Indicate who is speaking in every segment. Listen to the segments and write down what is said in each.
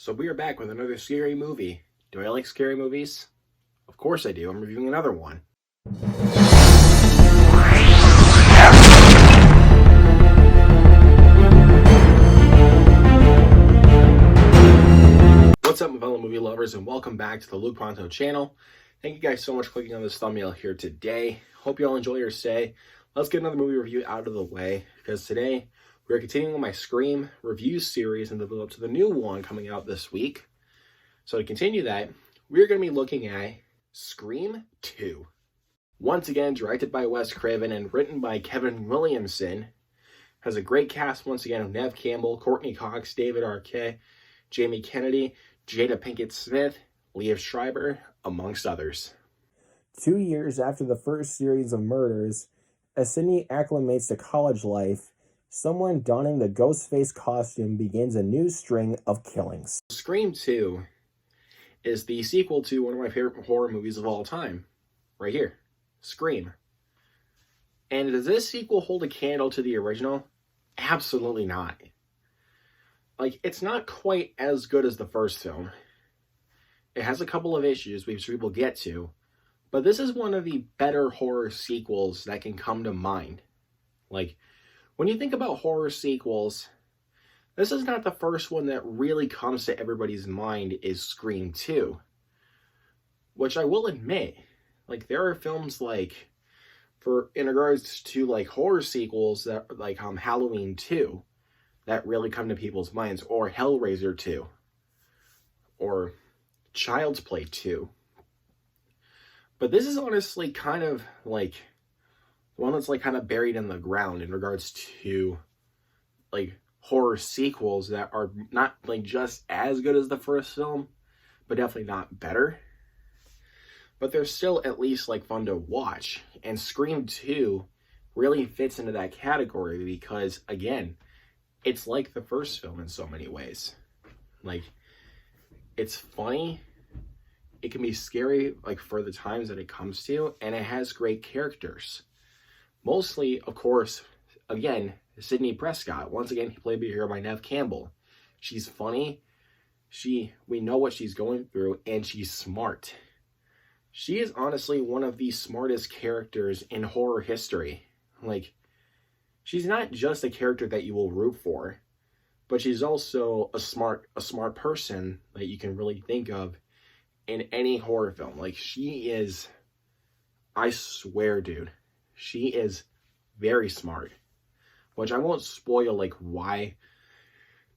Speaker 1: So we are back with another scary movie. Do I like scary movies? Of course I do. I'm reviewing another one. What's up, my fellow movie lovers, and welcome back to the Luke Pronto channel. Thank you guys so much for clicking on this thumbnail here today. Hope you all enjoy your stay. Let's get another movie review out of the way, because today we're continuing with my Scream review series and the build up to the new one coming out this week. So to continue that, we're going to be looking at Scream 2. Once again, directed by Wes Craven and written by Kevin Williamson. Has a great cast once again of Neve Campbell, Courtney Cox, David Arquette, Jamie Kennedy, Jada Pinkett Smith, Liev Schreiber, amongst others.
Speaker 2: 2 years after the first series of murders, as Sydney acclimates to college life, someone donning the Ghostface costume begins a new string of killings.
Speaker 1: Scream 2 is the sequel to one of my favorite horror movies of all time. Right here. Scream. And does this sequel hold a candle to the original? Absolutely not. Like, it's not quite as good as the first film. It has a couple of issues, which we will get to. But this is one of the better horror sequels that can come to mind. Like, when you think about horror sequels, this is not the first one that really comes to everybody's mind is Scream 2. Which I will admit, like, there are films like, in regards to like horror sequels that like Halloween 2 that really come to people's minds, or Hellraiser 2, or Child's Play 2. But this is honestly kind of like one that's like kind of buried in the ground in regards to like horror sequels that are not like just as good as the first film, but definitely not better. But they're still at least like fun to watch. And Scream 2 really fits into that category because, again, it's like the first film in so many ways. Like, it's funny. It can be scary, like, for the times that it comes to. And it has great characters. Mostly, of course, again, Sidney Prescott. Once again, played here by Neve Campbell. She's funny. We know what she's going through. And she's smart. She is honestly one of the smartest characters in horror history. Like, she's not just a character that you will root for, but she's also a smart person that you can really think of in any horror film. Like, she is, I swear, dude, she is very smart. Which I won't spoil, like, why.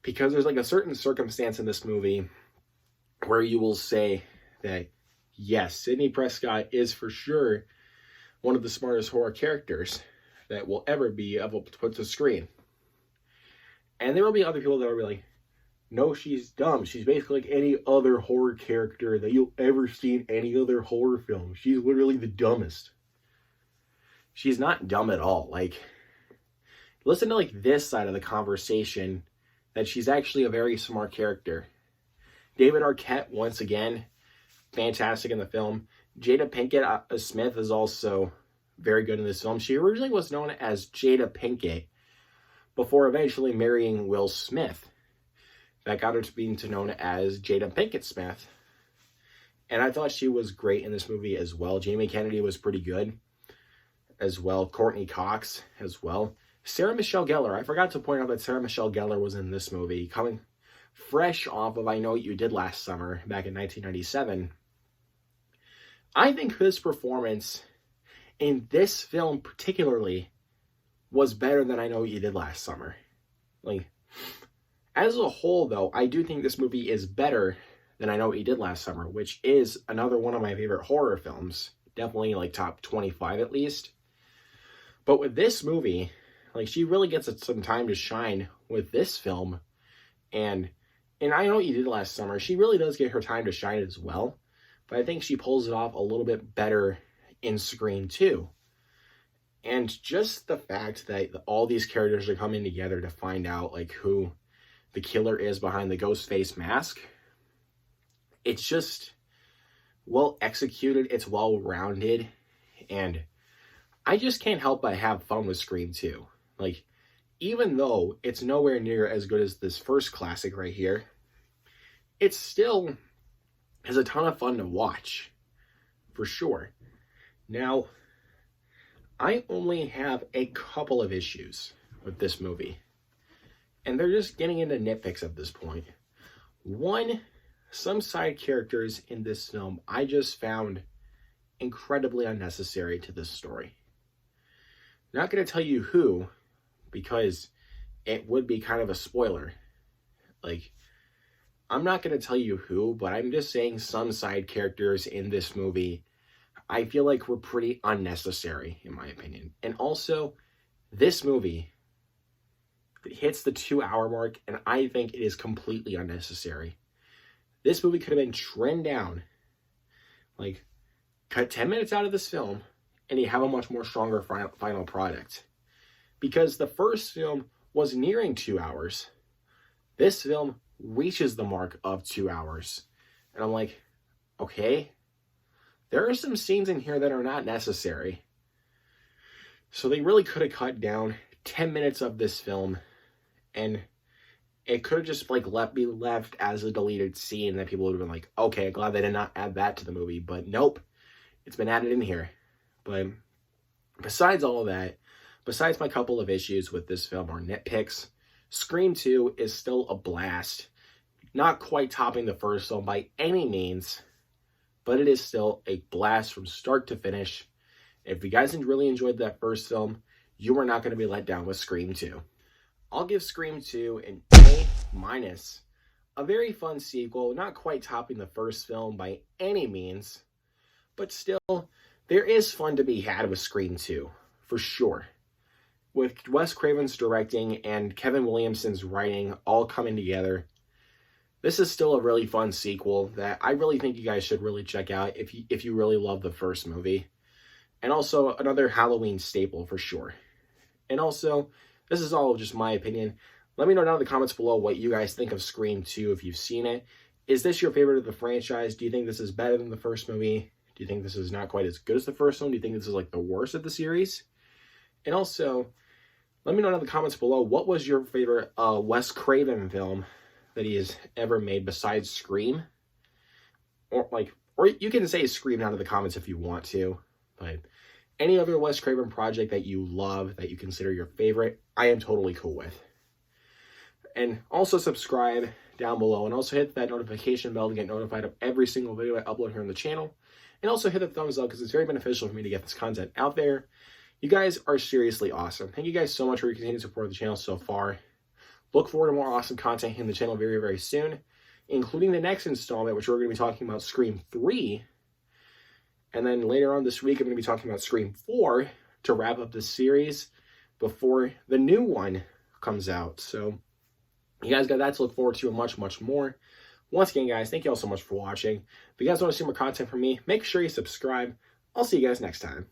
Speaker 1: Because there's, like, a certain circumstance in this movie where you will say that, yes, Sidney Prescott is for sure one of the smartest horror characters that will ever be able to put to screen. And there will be other people that will be like, no, she's dumb. She's basically like any other horror character that you'll ever see in any other horror film. She's literally the dumbest. She's not dumb at all. Like, listen to like this side of the conversation, that she's actually a very smart character. David Arquette, once again, fantastic in the film. Jada Pinkett Smith is also very good in this film. She originally was known as Jada Pinkett before eventually marrying Will Smith. That got her to being known as Jada Pinkett Smith. And I thought she was great in this movie as well. Jamie Kennedy was pretty good as well. Courtney Cox as well. Sarah Michelle Gellar. I forgot to point out that Sarah Michelle Gellar was in this movie, coming fresh off of I Know What You Did Last Summer back in 1997. I think his performance in this film particularly was better than I Know What You Did Last Summer. Like, as a whole, though, I do think this movie is better than I Know What You Did Last Summer, which is another one of my favorite horror films. Definitely, like, top 25 at least. But with this movie, like, she really gets some time to shine with this film. And I Know What You Did Last Summer, she really does get her time to shine as well. But I think she pulls it off a little bit better in Scream 2. And just the fact that all these characters are coming together to find out, like, who the killer is behind the Ghostface mask. It's just well executed. It's well rounded. And I just can't help but have fun with Scream 2. Like, even though it's nowhere near as good as this first classic right here, it still is a ton of fun to watch, for sure. Now, I only have a couple of issues with this movie, and they're just getting into nitpicks at this point. One, some side characters in this film I just found incredibly unnecessary to this story. Not going to tell you who, because it would be kind of a spoiler. Like, I'm not going to tell you who, but I'm just saying some side characters in this movie I feel like were pretty unnecessary, in my opinion. And also, this movie hits the 2-hour mark, and I think it is completely unnecessary. This movie could have been trimmed down. Like, cut 10 minutes out of this film, and you have a much more stronger final product. Because the first film was nearing 2 hours. This film reaches the mark of 2 hours. And I'm like, okay, there are some scenes in here that are not necessary. So they really could have cut down 10 minutes of this film, and it could have just like be left as a deleted scene that people would have been like, okay, glad they did not add that to the movie. But nope, it's been added in here. But besides all of that, besides my couple of issues with this film or nitpicks, Scream 2 is still a blast. Not quite topping the first film by any means, but it is still a blast from start to finish. If you guys really enjoyed that first film, you are not going to be let down with Scream 2. I'll give Scream 2 an A-. A very fun sequel, not quite topping the first film by any means, but still, there is fun to be had with Scream 2, for sure. With Wes Craven's directing and Kevin Williamson's writing all coming together, this is still a really fun sequel that I really think you guys should really check out if you really love the first movie. And also another Halloween staple for sure. And also, this is all just my opinion. Let me know down in the comments below what you guys think of Scream 2 if you've seen it. Is this your favorite of the franchise? Do you think this is better than the first movie? Do you think this is not quite as good as the first one? Do you think this is like the worst of the series? And also, let me know down in the comments below, what was your favorite Wes Craven film that he has ever made besides Scream? Or you can say Scream down in the comments if you want to. But any other Wes Craven project that you love, that you consider your favorite, I am totally cool with. And also subscribe down below, and also hit that notification bell to get notified of every single video I upload here on the channel. And also hit the thumbs up, because it's very beneficial for me to get this content out there. You guys are seriously awesome. Thank you guys so much for your continued support of the channel so far. Look forward to more awesome content here in the channel very, very soon, including the next installment, which we're going to be talking about Scream 3. And then later on this week, I'm going to be talking about Scream 4 to wrap up the series before the new one comes out. So you guys got that to look forward to and much, much more. Once again, guys, thank you all so much for watching. If you guys want to see more content from me, make sure you subscribe. I'll see you guys next time.